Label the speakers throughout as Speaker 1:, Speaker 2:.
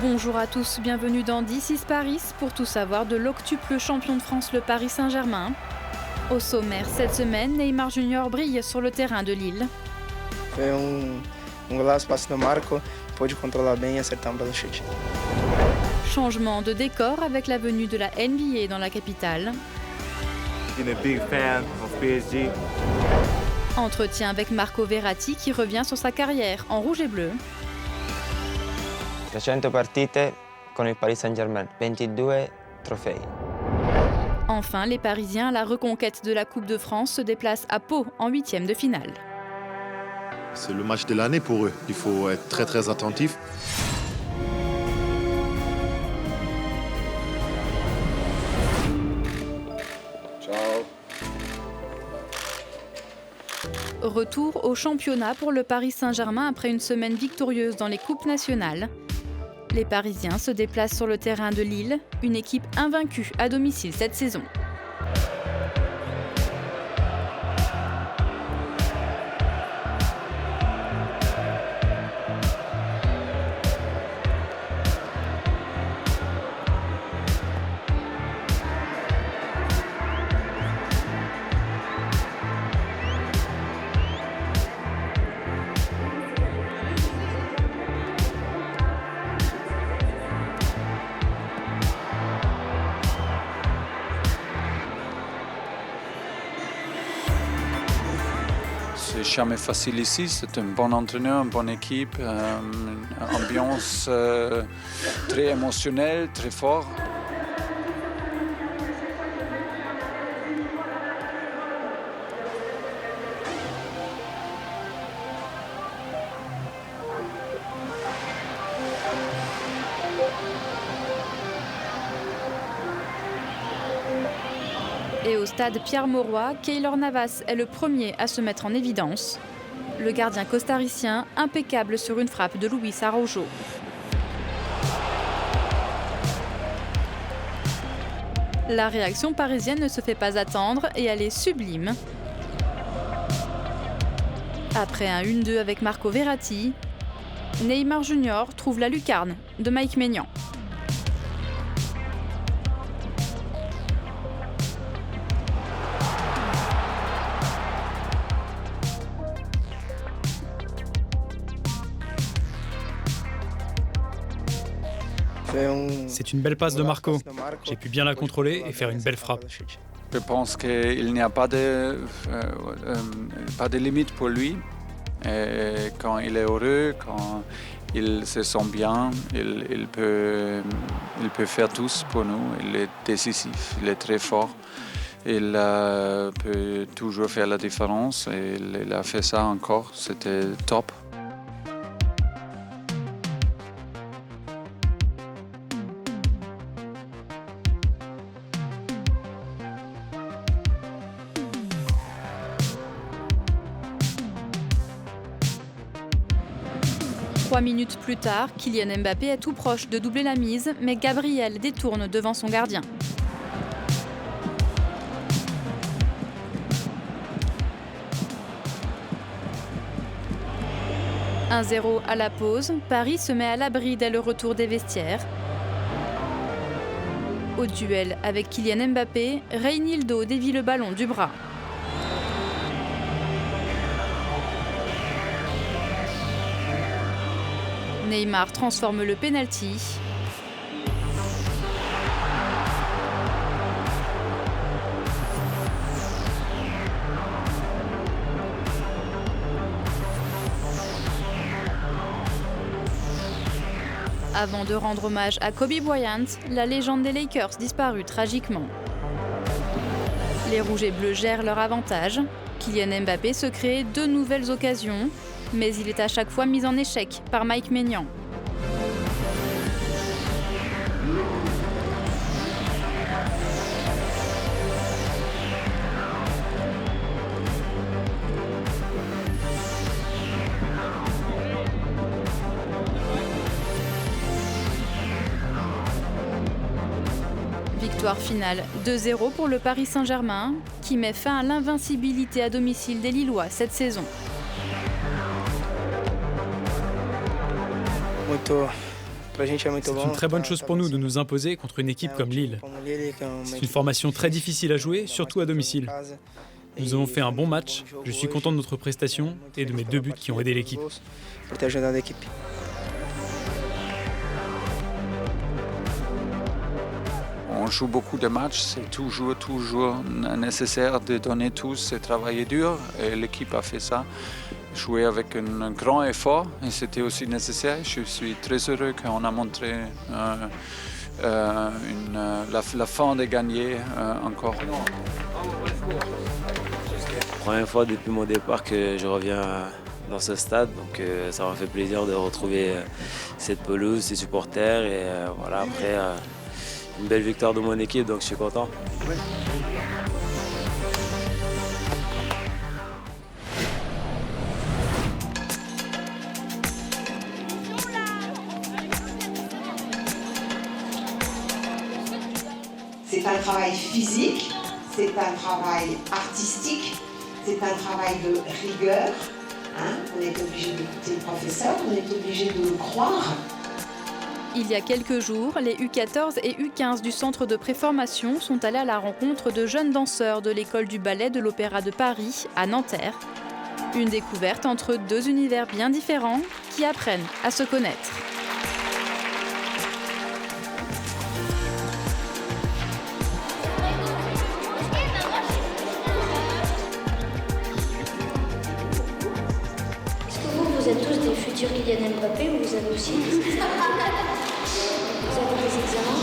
Speaker 1: Bonjour à tous, bienvenue dans This is Paris pour tout savoir de l'octuple champion de France, le Paris Saint-Germain. Au sommaire, cette semaine, Neymar Junior brille sur le terrain de Lille.
Speaker 2: Foi golaço, passe do Marco, pôde controlar bem e acertar um belo chute.
Speaker 1: Changement de décor avec la venue de la NBA dans la capitale.
Speaker 3: Been a big fan of PSG.
Speaker 1: Entretien avec Marco Verratti qui revient sur sa carrière en rouge et bleu.
Speaker 4: 300 partite con il Paris Saint-Germain, 22 trofei.
Speaker 1: Enfin, les Parisiens à la reconquête de la Coupe de France se déplacent à Pau en 8e de finale.
Speaker 5: C'est le match de l'année pour eux. Il faut être très très attentif.
Speaker 2: Ciao.
Speaker 1: Retour au championnat pour le Paris Saint-Germain après une semaine victorieuse dans les coupes nationales. Les Parisiens se déplacent sur le terrain de Lille, une équipe invaincue à domicile cette saison.
Speaker 6: C'est jamais facile ici, c'est un bon entraîneur, une bonne équipe, une ambiance très émotionnelle, très forte.
Speaker 1: Et au stade Pierre-Mauroy, Keylor Navas est le premier à se mettre en évidence. Le gardien costaricien, impeccable sur une frappe de Luis Araujo. La réaction parisienne ne se fait pas attendre et elle est sublime. Après un 1-2 avec Marco Verratti, Neymar Junior trouve la lucarne de Mike Maignan.
Speaker 7: C'est une belle passe de Marco. J'ai pu bien la contrôler et faire une belle frappe.
Speaker 6: Je pense qu'il n'y a pas de limite pour lui. Et quand il est heureux, quand il se sent bien, il peut faire tout pour nous. Il est décisif, il est très fort. Il peut toujours faire la différence et il a fait ça encore. C'était top.
Speaker 1: Trois minutes plus tard, Kylian Mbappé est tout proche de doubler la mise, mais Gabriel détourne devant son gardien. « 1-0 à la pause, Paris se met à l'abri dès le retour des vestiaires. Au duel avec Kylian Mbappé, Reynildo dévie le ballon du bras. Neymar transforme le penalty. Avant de rendre hommage à Kobe Bryant, la légende des Lakers disparut tragiquement. Les rouges et bleus gèrent leur avantage. Kylian Mbappé se crée deux nouvelles occasions, mais il est à chaque fois mis en échec par Mike Maignan. Victoire finale 2-0 pour le Paris Saint-Germain, qui met fin à l'invincibilité à domicile des Lillois cette saison.
Speaker 7: C'est une très bonne chose pour nous de nous imposer contre une équipe comme Lille. C'est une formation très difficile à jouer, surtout à domicile. Nous avons fait un bon match, je suis content de notre prestation et de mes 2 buts qui ont aidé l'équipe.
Speaker 6: On joue beaucoup de matchs, c'est toujours nécessaire de donner tous et travailler dur. Et l'équipe a fait ça, jouer avec un grand effort et c'était aussi nécessaire. Je suis très heureux qu'on a montré la fin de gagner encore.
Speaker 8: Première fois depuis mon départ que je reviens dans ce stade, donc ça m'a fait plaisir de retrouver cette pelouse, ces supporters et voilà, après une belle victoire de mon équipe, donc je suis content.
Speaker 9: C'est un travail physique, c'est un travail artistique, c'est un travail de rigueur. On est obligé d'écouter le professeur, on est obligé de le croire.
Speaker 1: Il y a quelques jours, les U14 et U15 du centre de préformation sont allés à la rencontre de jeunes danseurs de l'école du ballet de l'Opéra de Paris, à Nanterre. Une découverte entre 2 univers bien différents qui apprennent à se connaître.
Speaker 10: Vous êtes tous des futurs Kylian Mbappé ou vous avez aussi vous avez des examens?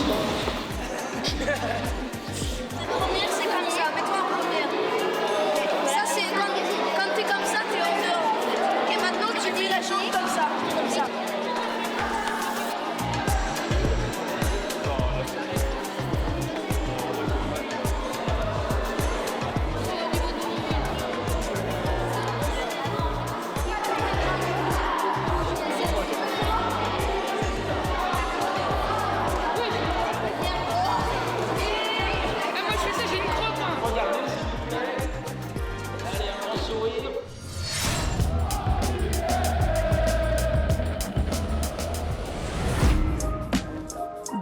Speaker 11: Première, c'est comme ça, mets-toi en première. Ça, c'est quand t'es comme ça, t'es en dehors. Et maintenant, tu mets la jambe comme ça, comme ça.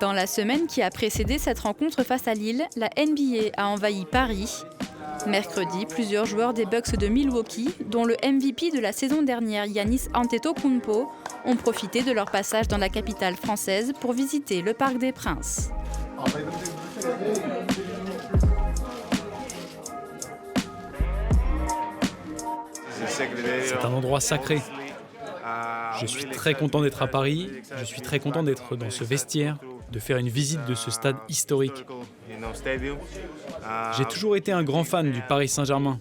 Speaker 1: Dans la semaine qui a précédé cette rencontre face à Lille, la NBA a envahi Paris. Mercredi, plusieurs joueurs des Bucks de Milwaukee, dont le MVP de la saison dernière Giannis Antetokounmpo, ont profité de leur passage dans la capitale française pour visiter le Parc des Princes.
Speaker 7: C'est un endroit sacré. Je suis très content d'être à Paris, je suis très content d'être dans ce vestiaire, de faire une visite de ce stade historique. J'ai toujours été un grand fan du Paris Saint-Germain.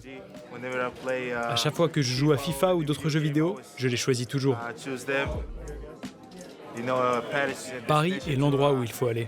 Speaker 7: À chaque fois que je joue à FIFA ou d'autres jeux vidéo, je les choisis toujours. Paris est l'endroit où il faut aller.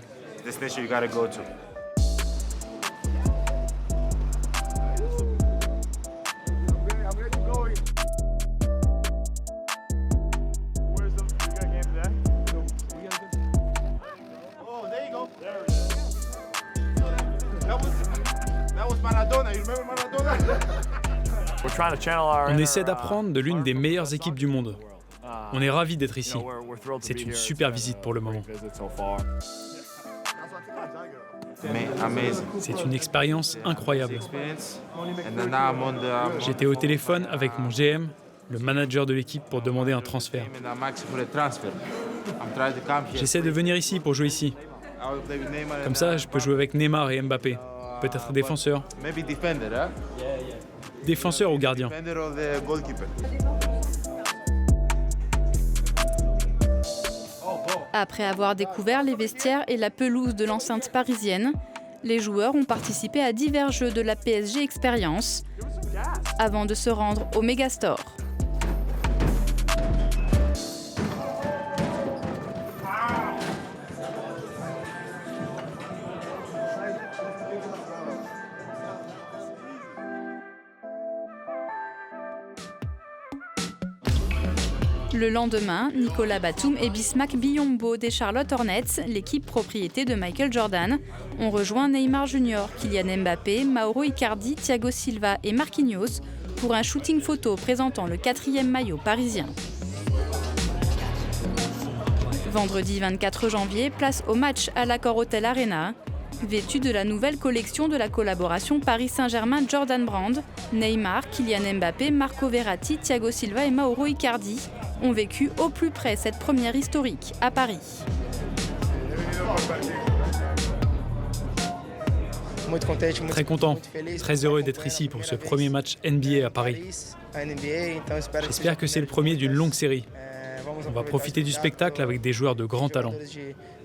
Speaker 7: On essaie d'apprendre de l'une des meilleures équipes du monde. On est ravis d'être ici. C'est une super visite pour le moment. C'est une expérience incroyable. J'étais au téléphone avec mon GM, le manager de l'équipe, pour demander un transfert. J'essaie de venir ici pour jouer ici. Comme ça, je peux jouer avec Neymar et Mbappé. Peut-être défenseur. Défenseur ou gardien.
Speaker 1: Après avoir découvert les vestiaires et la pelouse de l'enceinte parisienne, les joueurs ont participé à divers jeux de la PSG Experience avant de se rendre au Megastore. Le lendemain, Nicolas Batum et Bismack Biyombo des Charlotte Hornets, l'équipe propriété de Michael Jordan, ont rejoint Neymar Jr., Kylian Mbappé, Mauro Icardi, Thiago Silva et Marquinhos pour un shooting photo présentant le 4e maillot parisien. Vendredi 24 janvier, place au match à l'Accor Hotel Arena. Vêtu de la nouvelle collection de la collaboration Paris Saint-Germain-Jordan Brand, Neymar, Kylian Mbappé, Marco Verratti, Thiago Silva et Mauro Icardi ont vécu au plus près cette première historique à Paris.
Speaker 7: Très content, très heureux d'être ici pour ce premier match NBA à Paris. J'espère que c'est le premier d'une longue série. On va profiter du spectacle avec des joueurs de grand talent.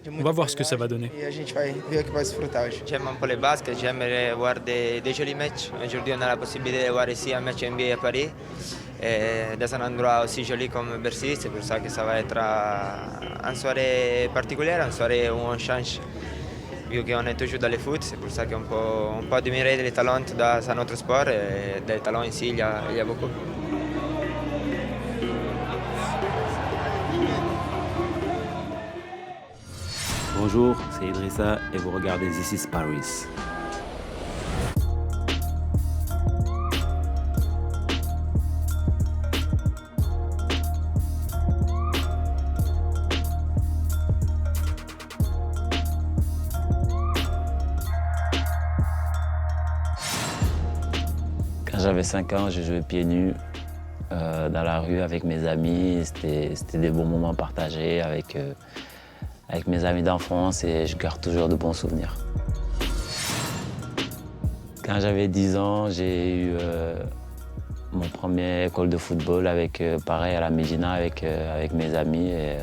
Speaker 7: On va voir ce que ça va donner.
Speaker 4: J'aime un peu le basket, j'aimerais voir des jolis matchs. Aujourd'hui, on a la possibilité de voir ici un match NBA à Paris, et dans un endroit aussi joli comme Bercy. C'est pour ça que ça va être une soirée particulière, une soirée où on change. Vu qu'on est toujours dans le foot, c'est pour ça qu'on peut admirer les talents dans notre sport, et des talents ici, il y a beaucoup.
Speaker 12: Bonjour, c'est Idrissa et vous regardez This is Paris. Quand j'avais 5 ans, je jouais pieds nus dans la rue avec mes amis. C'était des bons moments partagés avec mes amis d'enfance et je garde toujours de bons souvenirs. Quand j'avais 10 ans, j'ai eu mon premier école de football pareil à la Médina avec mes amis. Et,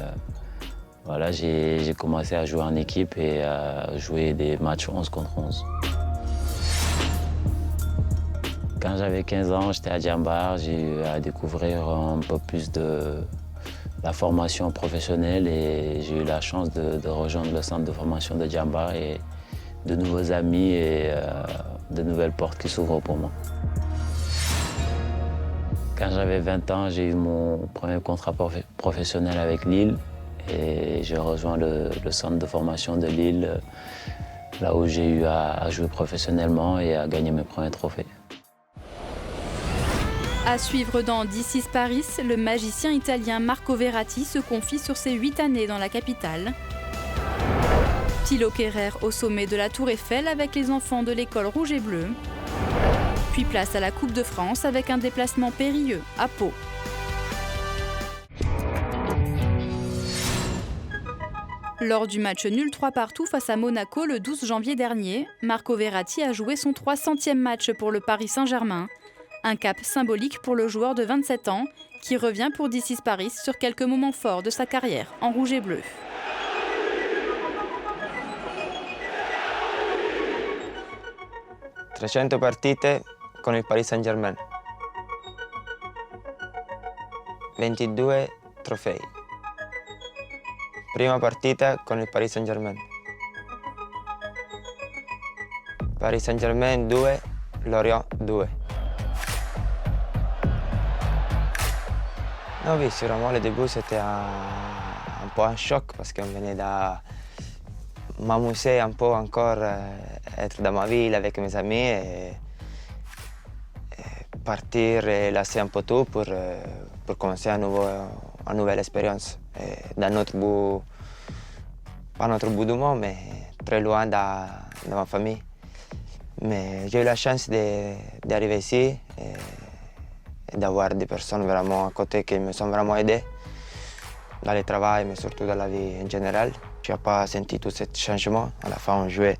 Speaker 12: voilà, j'ai commencé à jouer en équipe et à jouer des matchs 11 contre 11. Quand j'avais 15 ans, j'étais à Djambar, j'ai eu à découvrir un peu plus de la formation professionnelle et j'ai eu la chance de rejoindre le centre de formation de Djambar et de nouveaux amis et de nouvelles portes qui s'ouvrent pour moi. Quand j'avais 20 ans, j'ai eu mon premier contrat professionnel avec Lille et j'ai rejoint le centre de formation de Lille, là où j'ai eu à jouer professionnellement et à gagner mes premiers trophées.
Speaker 1: À suivre dans This is Paris, le magicien italien Marco Verratti se confie sur ses 8 années dans la capitale. Thilo Kehrer au sommet de la Tour Eiffel avec les enfants de l'école rouge et bleue. Puis place à la Coupe de France avec un déplacement périlleux à Pau. Lors du match nul 3-3 face à Monaco le 12 janvier dernier, Marco Verratti a joué son 300e match pour le Paris Saint-Germain. Un cap symbolique pour le joueur de 27 ans qui revient pour This is Paris sur quelques moments forts de sa carrière en rouge et bleu.
Speaker 4: « 300 partite con il Paris Saint-Germain. 22 trofei. Prima partita con il Paris Saint-Germain. Paris Saint-Germain 2, Lorient 2. Non, oui, sûrement, le début, c'était un peu un choc parce qu'on venait de m'amuser un peu encore, être dans ma ville avec mes amis et partir et laisser un peu tout pour commencer une nouvelle expérience dans notre bout, pas notre bout du monde, mais très loin de ma famille. Mais j'ai eu la chance d'arriver ici. Et d'avoir des personnes vraiment à côté qui me sont vraiment aidées dans le travail, mais surtout dans la vie en général. Je n'ai pas senti tout ce changement. À la fin, on jouait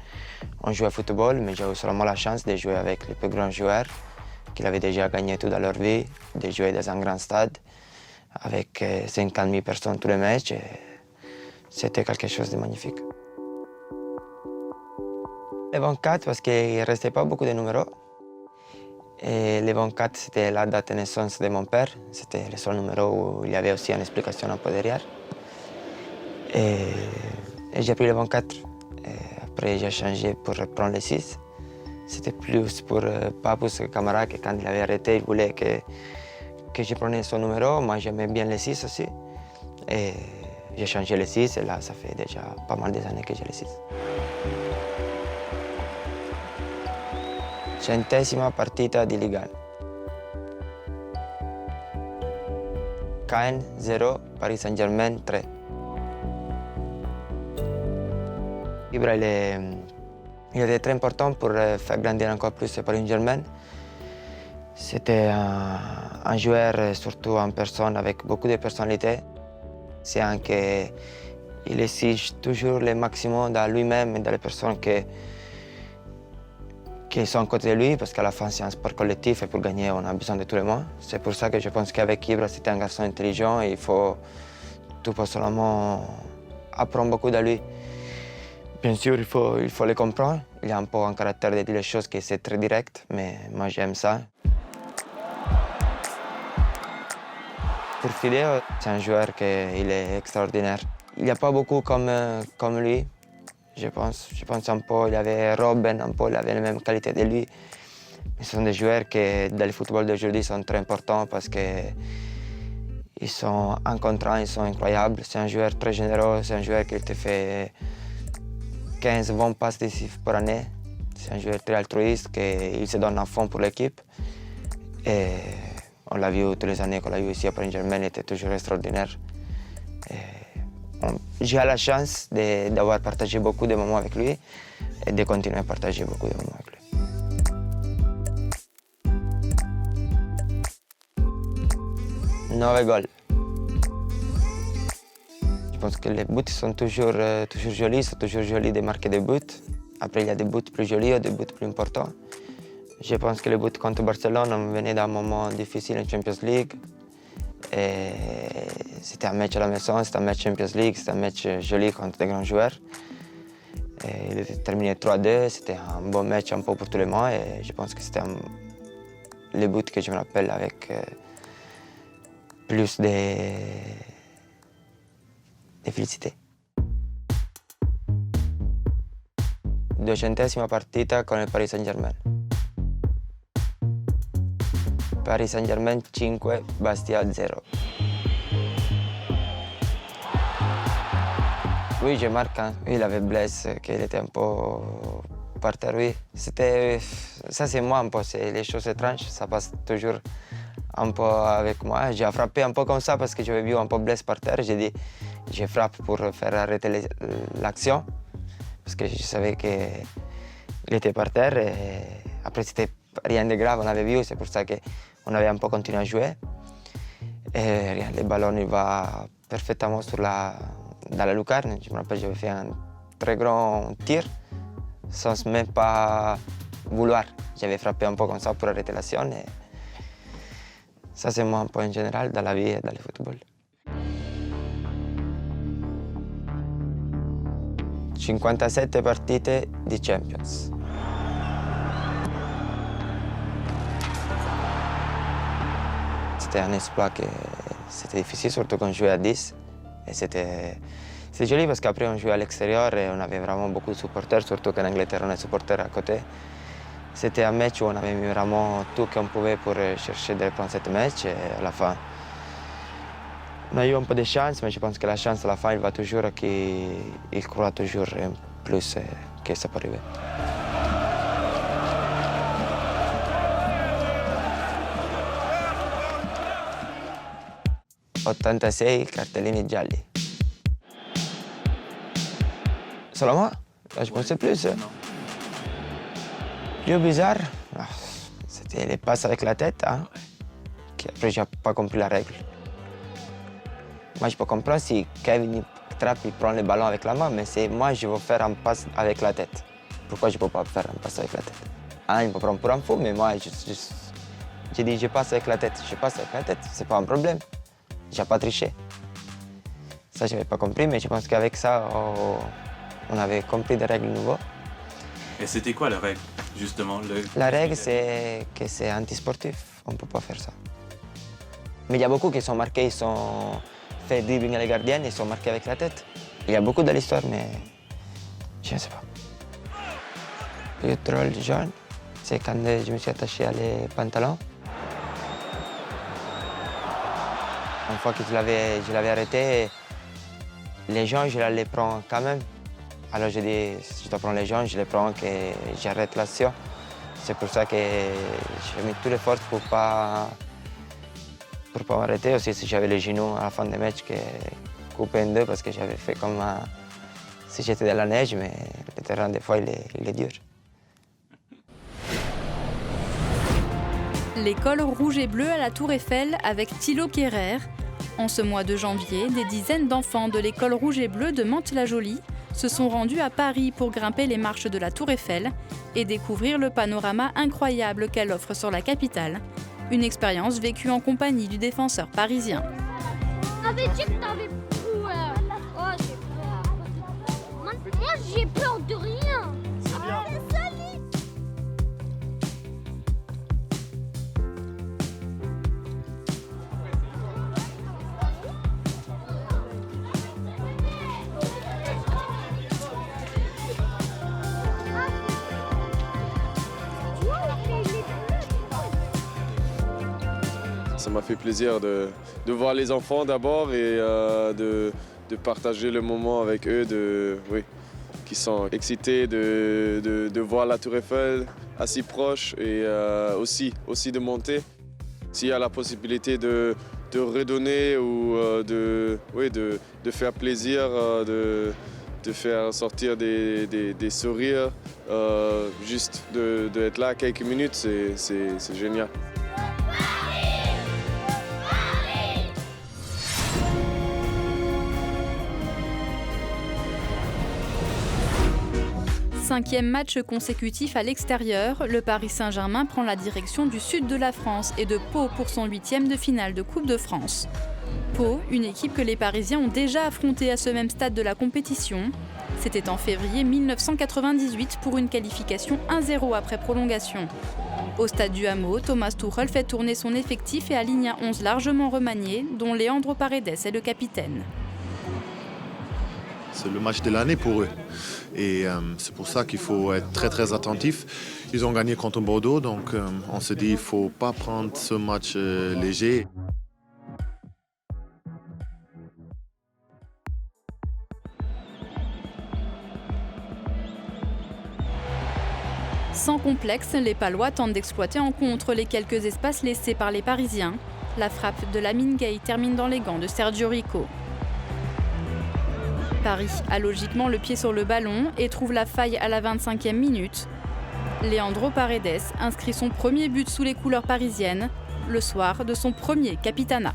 Speaker 4: au football, mais j'ai eu seulement la chance de jouer avec les plus grands joueurs qui avaient déjà gagné tout dans leur vie, de jouer dans un grand stade avec 50 000 personnes tous les matchs. C'était quelque chose de magnifique. Les 24 parce qu'il ne restait pas beaucoup de numéros. Et les 24, c'était la date de naissance de mon père. C'était le seul numéro où il y avait aussi une explication un peu derrière. Et j'ai pris le 24. Et après, j'ai changé pour prendre le 6. C'était plus pour Papus Camara, que quand il avait arrêté, il voulait que je prenne son numéro. Moi, j'aimais bien le 6 aussi. Et j'ai changé le 6 et là, ça fait déjà pas mal d'années que j'ai le 6. 100ª partita di Liga. Caen 0, Paris Saint-Germain 3. Ibra, il était très important pour faire grandir encore plus le Paris Saint-Germain. C'était un joueur, surtout en personne, avec beaucoup de personnalité. C'est un qu'il exige toujours le maximum dans lui-même et dans les personnes qui sont à côté de lui, parce qu'à la fin, c'est un sport collectif et pour gagner, on a besoin de tout le monde. C'est pour ça que je pense qu'avec Ibra, c'était un garçon intelligent et il faut tout seulement apprendre beaucoup de lui. Bien sûr, il faut le comprendre. Il a un peu un caractère de dire les choses qui est très direct, mais moi j'aime ça. Pour Filé, c'est un joueur qui est extraordinaire. Il n'y a pas beaucoup comme lui, je pense. Je pense un peu, il avait Robben, un peu, il avait la même qualité de lui. Mais ce sont des joueurs qui, dans le football d'aujourd'hui, sont très importants parce qu'ils sont encadrants, ils sont incroyables. C'est un joueur très généreux, c'est un joueur qui te fait 15-20 passes décisives par année. C'est un joueur très altruiste, qui se donne à fond pour l'équipe. Et on l'a vu toutes les années qu'on l'a vu ici à Paris Saint-Germain, il était toujours extraordinaire. J'ai la chance d'avoir partagé beaucoup de moments avec lui et de continuer à partager beaucoup de moments avec lui. 9 goals. Je pense que les buts sont toujours jolis, sont toujours jolis de marquer des buts. Après, il y a des buts plus jolis et des buts plus importants. Je pense que le but contre Barcelone, on venait d'un moment difficile en Champions League. C'était un match à la maison, c'était un match Champions League, c'était un match joli contre des grands joueurs. Et il était terminé 3-2, c'était un bon match un peu pour tout le monde et je pense que c'était le but que je me rappelle avec plus de félicité. 200ª partita con il Paris Saint-Germain. Paris Saint-Germain 5, Bastia 0. Oui, je marque. Il avait blessé, qu'il était un peu par terre, oui. Ça, c'est moi un peu, c'est les choses étranges, ça passe toujours un peu avec moi. J'ai frappé un peu comme ça parce que j'avais vu un peu blessé par terre. J'ai dit, je frappe pour faire arrêter l'action parce que je savais qu'il était par terre. Et après, c'était rien de grave, on avait vu, c'est pour ça qu'on avait un peu continué à jouer. Et rien, le ballon il va parfaitement dans la lucarne. Je me rappelle, j'avais fait un très grand tir sans même pas vouloir. J'avais frappé un peu comme ça pour arrêter l'action. Et ça, c'est moi un peu en général dans la vie et dans le football. 57 partite di Champions. C'était un exploit que c'était difficile, surtout quand on jouait à 10. Et c'était joli parce qu'après on jouait à l'extérieur et on avait vraiment beaucoup de supporters, surtout qu'en Angleterre on a des supporters à côté. C'était un match où on avait mis vraiment tout qu'on pouvait pour chercher de prendre ce match et à la fin on a eu un peu de chance, mais je pense que la chance à la fin il va toujours qu'il croit toujours plus que ça peut arriver. « 86 cartellini gialli. Solo moi? Je pensais plus. Plus bizarre, c'était les passes avec la tête. Hein? Après, je n'ai pas compris la règle. Moi, je peux comprendre si Kevin Trapp il prend le ballon avec la main, mais c'est moi, je veux faire un passe avec la tête. Pourquoi je ne peux pas faire un passe avec la tête? Il me prend pour un fou, mais moi, je dis je passe avec la tête. Je passe avec la tête, c'est pas un problème. Je n'ai pas triché. Ça, je n'avais pas compris, mais je pense qu'avec ça, on avait compris des règles nouvelles.
Speaker 13: Et c'était quoi la règle, justement?
Speaker 4: La règle, c'est que c'est antisportif. On ne peut pas faire ça. Mais il y a beaucoup qui sont marqués, ils sont fait dribbling à les gardiens, ils sont marqués avec la tête. Il y a beaucoup de l'histoire, mais je ne sais pas. Le troll jaune, c'est quand je me suis attaché à les pantalons. Une fois que je l'avais arrêté, les gens, je les prends quand même. Alors je dis, si je dois prendre les gens, je les prends et j'arrête l'action. C'est pour ça que j'ai mis toutes les forces pour pas m'arrêter. Aussi, si j'avais les genoux à la fin du match qui coupaient en deux parce que j'avais fait comme si j'étais dans la neige, mais le terrain, des fois, il est dur.
Speaker 1: L'école rouge et bleu à la Tour Eiffel avec Thilo Kehrer. En ce mois de janvier, des dizaines d'enfants de l'école rouge et bleu de Mantes-la-Jolie se sont rendus à Paris pour grimper les marches de la Tour Eiffel et découvrir le panorama incroyable qu'elle offre sur la capitale. Une expérience vécue en compagnie du défenseur parisien.
Speaker 11: T'avais dit que t'avais peur. Oh, j'ai peur. Moi, j'ai peur de rien. C'est bien.
Speaker 14: Ça m'a fait plaisir de voir les enfants d'abord et de partager le moment avec eux, qui sont excités de voir la Tour Eiffel assez proche et aussi de monter. S'il y a la possibilité de redonner ou de faire plaisir, de faire sortir des sourires, juste d'être là quelques minutes, c'est génial.
Speaker 1: Cinquième match consécutif à l'extérieur, le Paris Saint-Germain prend la direction du sud de la France et de Pau pour son 8e de finale de Coupe de France. Pau, une équipe que les Parisiens ont déjà affrontée à ce même stade de la compétition. C'était en février 1998 pour une qualification 1-0 après prolongation. Au stade du Hameau, Thomas Tuchel fait tourner son effectif et aligne un 11 largement remanié, dont Leandro Paredes est le capitaine.
Speaker 5: C'est le match de l'année pour eux. Et c'est pour ça qu'il faut être très très attentif. Ils ont gagné contre Bordeaux, donc on se dit qu'il ne faut pas prendre ce match léger.
Speaker 1: Sans complexe, les Palois tentent d'exploiter en contre les quelques espaces laissés par les Parisiens. La frappe de Lamine Gueye termine dans les gants de Sergio Rico. Paris a logiquement le pied sur le ballon et trouve la faille à la 25e minute. Leandro Paredes inscrit son premier but sous les couleurs parisiennes, le soir de son premier capitanat.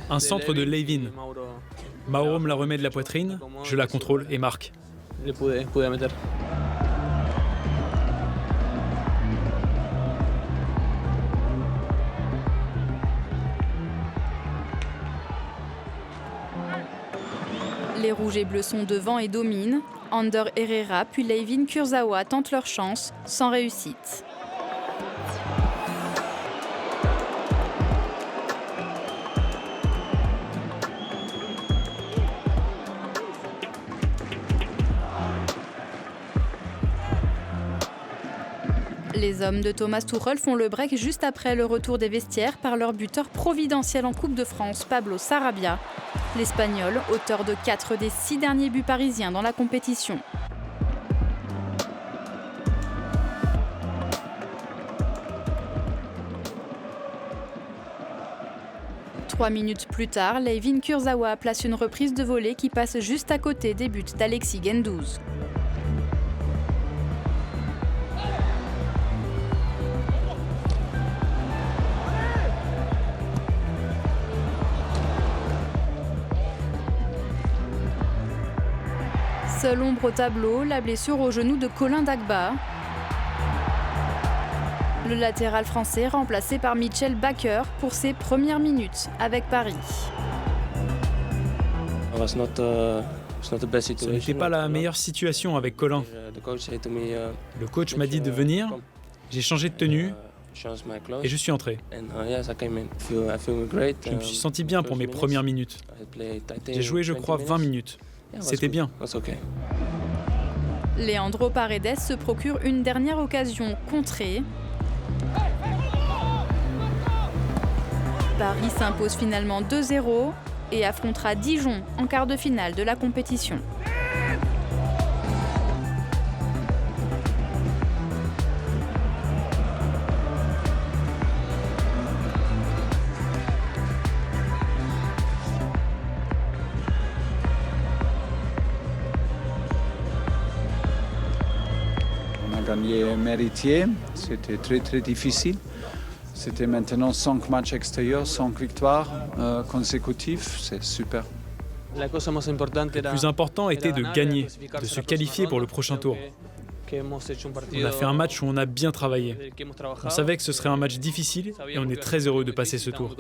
Speaker 7: Un centre de Levin. Mauro me la remet de la poitrine, je la contrôle et marque.
Speaker 1: Les rouges et bleus sont devant et dominent. Ander Herrera puis Layvin Kurzawa tentent leur chance, sans réussite. Les hommes de Thomas Tuchel font le break juste après le retour des vestiaires par leur buteur providentiel en Coupe de France, Pablo Sarabia. L'Espagnol, auteur de 4 des 6 derniers buts parisiens dans la compétition. Trois minutes plus tard, Layvin Kurzawa place une reprise de volée qui passe juste à côté des buts d'Alexis Guendouzi. Seule ombre au tableau, la blessure au genou de Colin Dagba. Le latéral français remplacé par Mitchell Bakker pour ses premières minutes avec Paris.
Speaker 7: Ce n'était pas la meilleure situation avec Colin. Le coach m'a dit de venir, j'ai changé de tenue et je suis entré. Je me suis senti bien pour mes premières minutes. J'ai joué, je crois, 20 minutes. C'était bien.
Speaker 1: Leandro Paredes se procure une dernière occasion contrée. Paris s'impose finalement 2-0 et affrontera Dijon en quart de finale de la compétition.
Speaker 6: gagné Méritier, c'était très difficile. C'était maintenant 5 matchs extérieurs, 5 victoires consécutives, c'est super.
Speaker 7: Le plus important était de gagner, de se qualifier pour le prochain tour. On a fait un match où on a bien travaillé. On savait que ce serait un match difficile et on est très heureux de passer ce tour.